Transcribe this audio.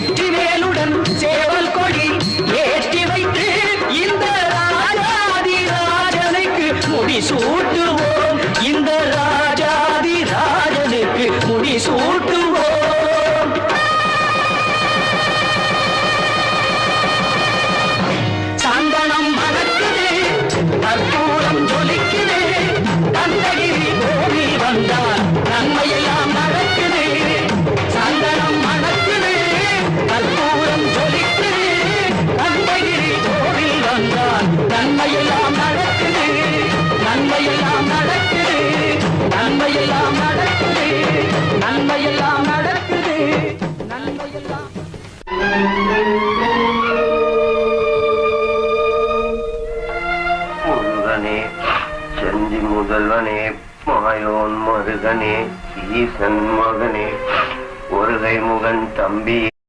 வெற்றிவேலுடன் சேவல் கொடி ஏற்றி வைத்து இந்த ராஜாதி ராஜனுக்கு முடிசூட்டுவோம். இந்த ராஜாதி ராஜனுக்கு முடிசூட்டுவோம். சந்தனம் மணக்குது, கற்பூரம் ஜொலிக்குது, கந்தகிரி கோவில் வந்தால் நன்மையெல்லாம் நடக்குது. சந்தனம் மணக்குது, கற்பூரம் ஜொலிக்குது, கந்தகிரி கோவில் வந்தால் நன்மையெல்லாம் நடக்குது. நன்மையெல்லாம் நடக்குது, நன்மையெல்லாம் நடக்குது, நன்மையெல்லாம் நடக்குது, நன்மையெல்லாம். முருகனே, செஞ்சி முதல்வனே, மாயோன் மருகனே, ஈசன் மகனே, ஒருகை முகன் தம்பி.